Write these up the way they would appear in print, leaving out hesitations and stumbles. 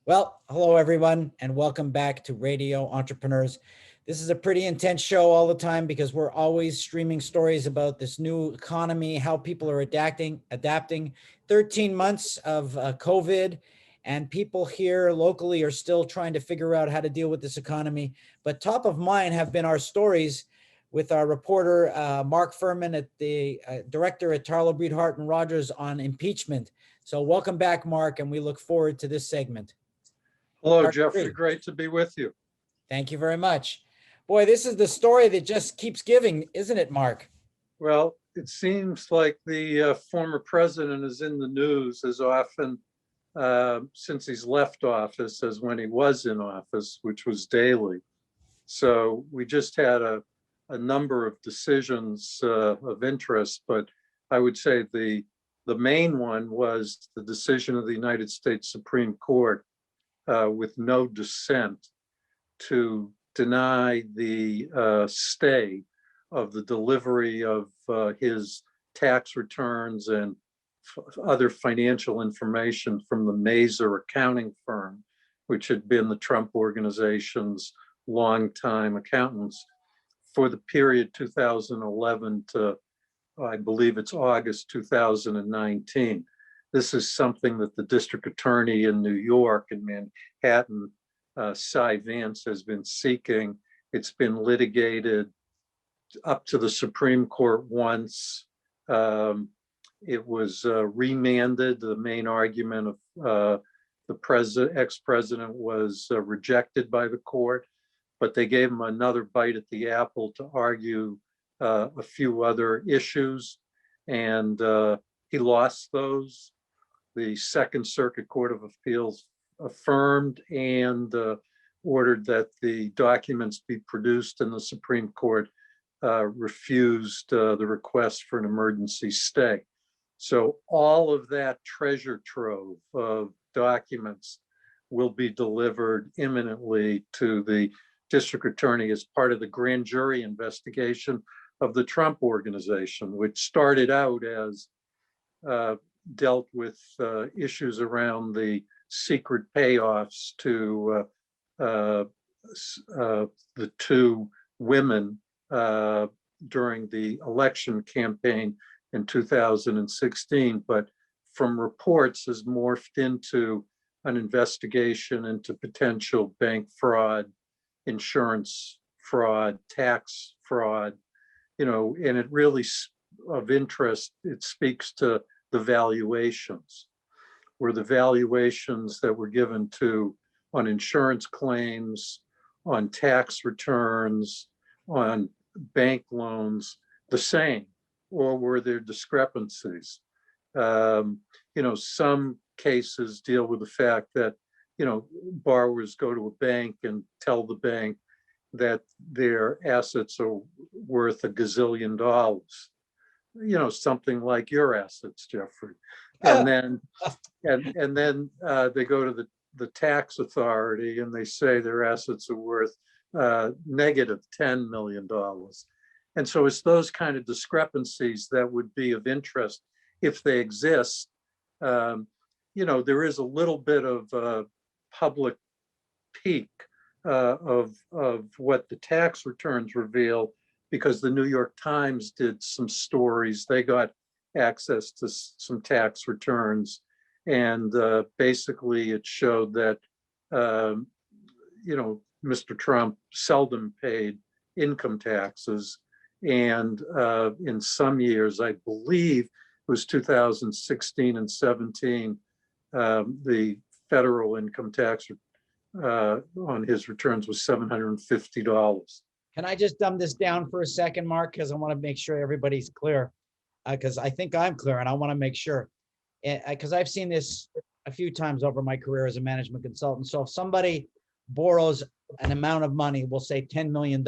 Well, hello everyone, and welcome back to Radio Entrepreneurs. This is a pretty intense show all the time because we're always streaming stories about this new economy, how people are adapting. 13 months of COVID, and people here locally are still trying to figure out how to deal with this economy. But top of mind have been our stories with our reporter, Mark Furman, at the director at Tarlow, Hart Rodgers on impeachment. So welcome back, Mark, and we look forward to this segment. Hello, Jeffrey. Great to be with you. Thank you very much. Boy, this is the story that just keeps giving, isn't it, Mark? Well, it seems like the former president is in the news as often since he's left office as when he was in office, which was daily. So we just had a number of decisions of interest, but I would say the main one was the decision of the United States Supreme Court with no dissent to deny the stay of the delivery of his tax returns and other financial information from the Mage accounting firm, which had been the Trump organization's longtime accountants for the period 2011 to, I believe it's August 2019. This is something that the district attorney in New York and Manhattan, Cy Vance, has been seeking. It's been litigated up to the Supreme Court once. It was remanded. The main argument of the ex-president was rejected by the court, but they gave him another bite at the apple to argue a few other issues, and he lost those. The Second Circuit Court of Appeals affirmed and ordered that the documents be produced, and the Supreme Court refused the request for an emergency stay. So all of that treasure trove of documents will be delivered imminently to the district attorney as part of the grand jury investigation of the Trump organization, which started out as dealt with issues around the secret payoffs to the two women during the election campaign in 2016, but from reports has morphed into an investigation into potential bank fraud, insurance fraud, tax fraud, and it really of interest. It speaks to the valuations, were the valuations that were given to on insurance claims, on tax returns, on bank loans the same, or were there discrepancies? Some cases deal with the fact that, borrowers go to a bank and tell the bank that their assets are worth $1 gazillion. Something like your assets, Jeffrey. And then they go to the tax authority and they say their assets are worth negative $10 million. And so it's those kind of discrepancies that would be of interest if they exist. There is a little bit of public peek of what the tax returns reveal, because the New York Times did some stories. They got access to some tax returns, and basically it showed that Mr. Trump seldom paid income taxes, and in some years, I believe it was 2016 and 17, the federal income tax on his returns was $750. Can I just dumb this down for a second, Mark? Because I want to make sure everybody's clear. Because I think I'm clear, and I want to make sure. Because I've seen this a few times over my career as a management consultant. So if somebody borrows an amount of money, we'll say $10 million,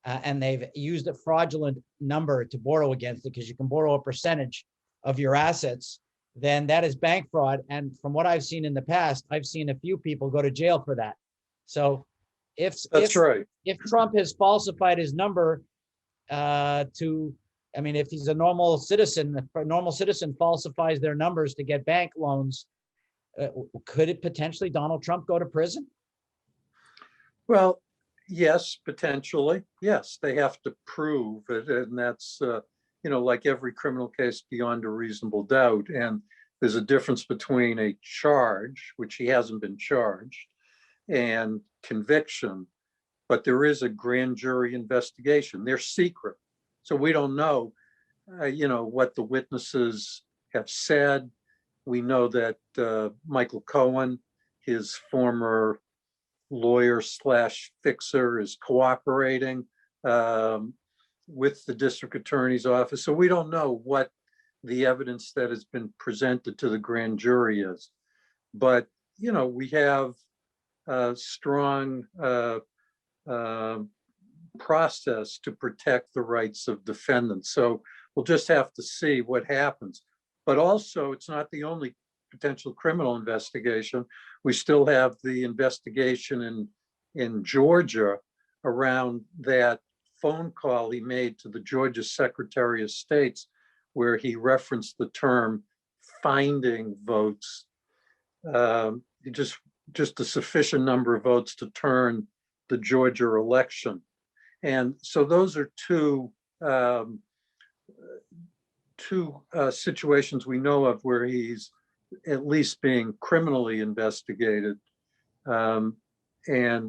and they've used a fraudulent number to borrow against it, because you can borrow a percentage of your assets, then that is bank fraud. And from what I've seen in the past, I've seen a few people go to jail for that. So if Trump has falsified his number if he's a normal citizen falsifies their numbers to get bank loans, Could it potentially Donald Trump go to prison? Well, yes, potentially. Yes, they have to prove it. And that's, like every criminal case, beyond a reasonable doubt. And there's a difference between a charge, which he hasn't been charged, and conviction. But there is a grand jury investigation. They're secret. So we don't know, what the witnesses have said. We know that Michael Cohen, his former lawyer slash fixer, is cooperating with the district attorney's office. So we don't know what the evidence that has been presented to the grand jury is. But, we have a strong process to protect the rights of defendants. So we'll just have to see what happens. But also, it's not the only potential criminal investigation. We still have the investigation in Georgia around that phone call he made to the Georgia Secretary of State's, where he referenced the term finding votes, just a sufficient number of votes to turn the Georgia election. And so those are two situations we know of where he's at least being criminally investigated. And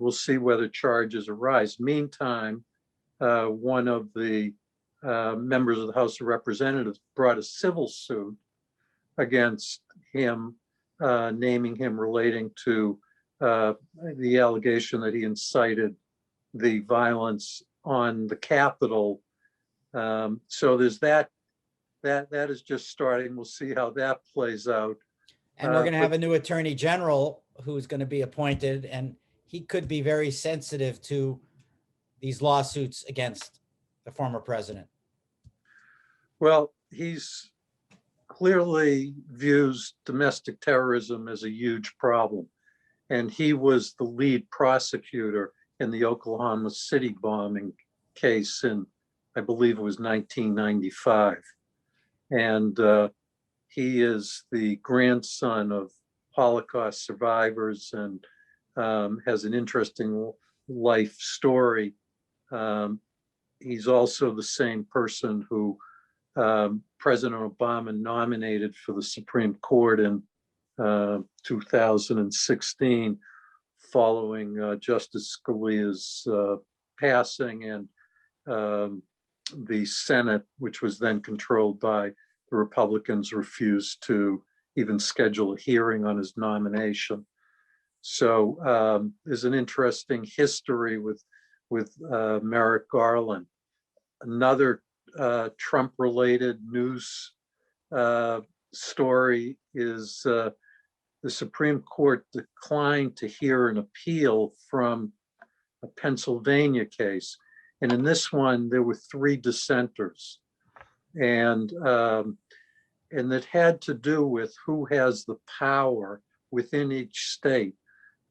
we'll see whether charges arise. Meantime, one of the members of the House of Representatives brought a civil suit against him, naming him relating to the allegation that he incited the violence on the Capitol. So there's that is just starting. We'll see how that plays out. And we're going to have a new attorney general who's going to be appointed, and he could be very sensitive to these lawsuits against the former president. Well, he's clearly views domestic terrorism as a huge problem. And he was the lead prosecutor in the Oklahoma City bombing case in, I believe it was 1995. And he is the grandson of Holocaust survivors and has an interesting life story. He's also the same person who President Obama nominated for the Supreme Court in 2016, following Justice Scalia's passing, and the Senate, which was then controlled by the Republicans, refused to even schedule a hearing on his nomination. So there's an interesting history with Merrick Garland. Another Trump-related news story is the Supreme Court declined to hear an appeal from a Pennsylvania case. And in this one, there were 3 dissenters. And that had to do with who has the power within each state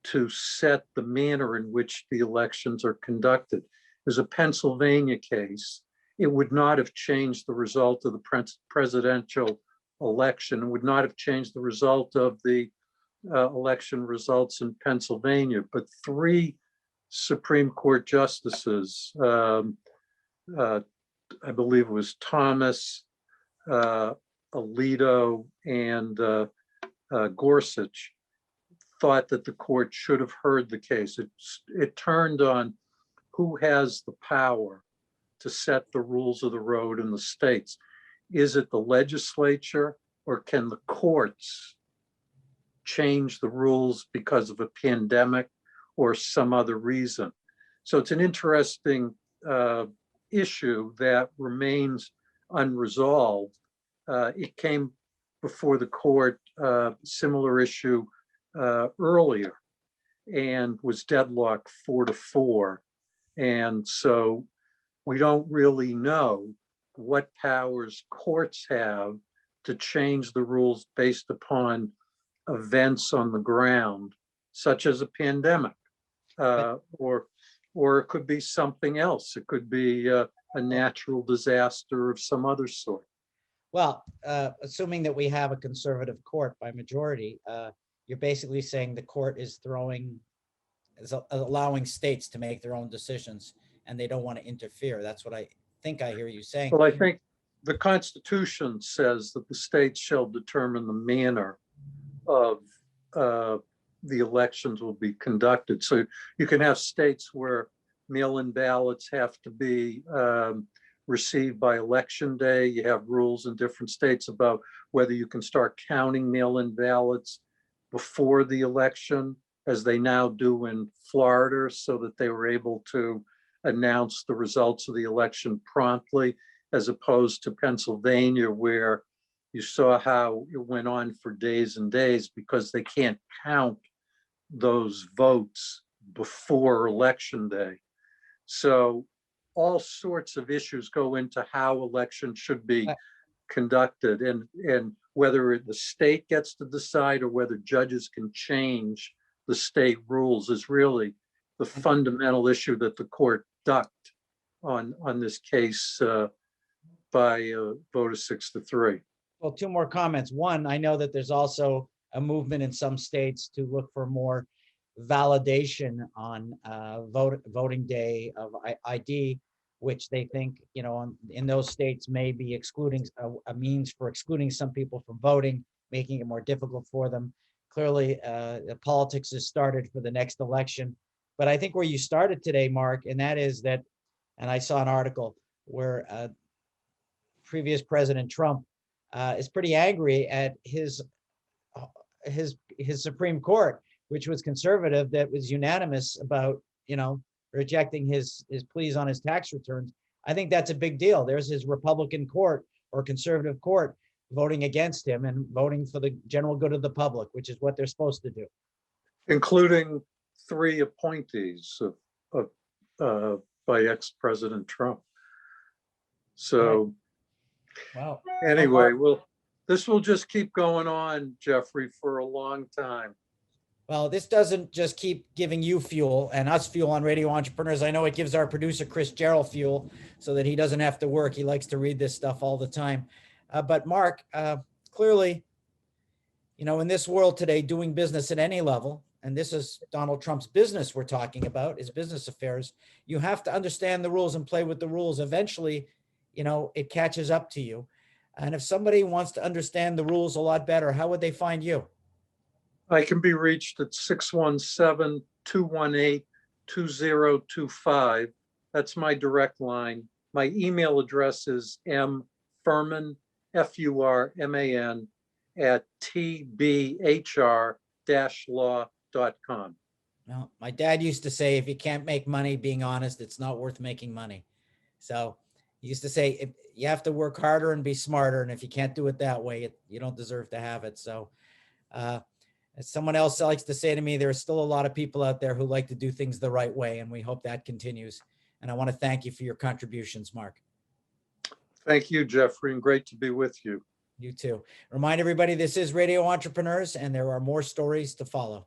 to set the manner in which the elections are conducted. There's a Pennsylvania case. It would not have changed the result of the presidential election. It would not have changed the result of the election results in Pennsylvania. But 3 Supreme Court justices, I believe it was Thomas, Alito, and Gorsuch, thought that the court should have heard the case. It turned on who has the power to set the rules of the road in the states. Is it the legislature, or can the courts change the rules because of a pandemic or some other reason? So it's an interesting issue that remains unresolved. It came before the court, similar issue earlier, and was deadlocked 4-4. And so we don't really know what powers courts have to change the rules based upon events on the ground, such as a pandemic, or it could be something else. It could be a natural disaster of some other sort. Well, assuming that we have a conservative court by majority, you're basically saying the court is allowing states to make their own decisions and they don't want to interfere. That's what I think I hear you saying. Well, I think the Constitution says that the states shall determine the manner of the elections will be conducted. So you can have states where mail-in ballots have to be received by election day. You have rules in different states about whether you can start counting mail-in ballots before the election, as they now do in Florida, so that they were able to announce the results of the election promptly, as opposed to Pennsylvania, where you saw how it went on for days and days because they can't count those votes before election day. So all sorts of issues go into how elections should be conducted, and whether the state gets to decide or whether judges can change the state rules is really the fundamental issue that the court ducked on this case by a vote of 6-3. Well, two more comments. One, I know that there's also a movement in some states to look for more validation on voting day of ID, which they think, in those states may be excluding a means for excluding some people from voting, making it more difficult for them. Clearly, the politics has started for the next election. But I think where you started today, Mark, and that is that, and I saw an article where previous President Trump is pretty angry at his Supreme Court, which was conservative, that was unanimous about, rejecting his pleas on his tax returns. I think that's a big deal. There's his Republican court or conservative court voting against him and voting for the general good of the public, which is what they're supposed to do. Including 3 appointees by ex-President Trump. So wow. Anyway, this will just keep going on, Jeffrey, for a long time. Well, this doesn't just keep giving you fuel and us fuel on Radio Entrepreneurs. I know it gives our producer, Chris Gerald, fuel so that he doesn't have to work. He likes to read this stuff all the time. But Mark, clearly, in this world today, doing business at any level, and this is Donald Trump's business we're talking about, his business affairs, you have to understand the rules and play with the rules. Eventually, it catches up to you. And if somebody wants to understand the rules a lot better, how would they find you? I can be reached at 617-218-2025. That's my direct line. My email address is mfurman, Furman, at tbhr-law.com. Well, my dad used to say, if you can't make money being honest, it's not worth making money. So he used to say, you have to work harder and be smarter. And if you can't do it that way, you don't deserve to have it. So as someone else likes to say to me, there are still a lot of people out there who like to do things the right way. And we hope that continues. And I want to thank you for your contributions, Mark. Thank you, Jeffrey, and great to be with you. You too. Remind everybody, this is Radio Entrepreneurs, and there are more stories to follow.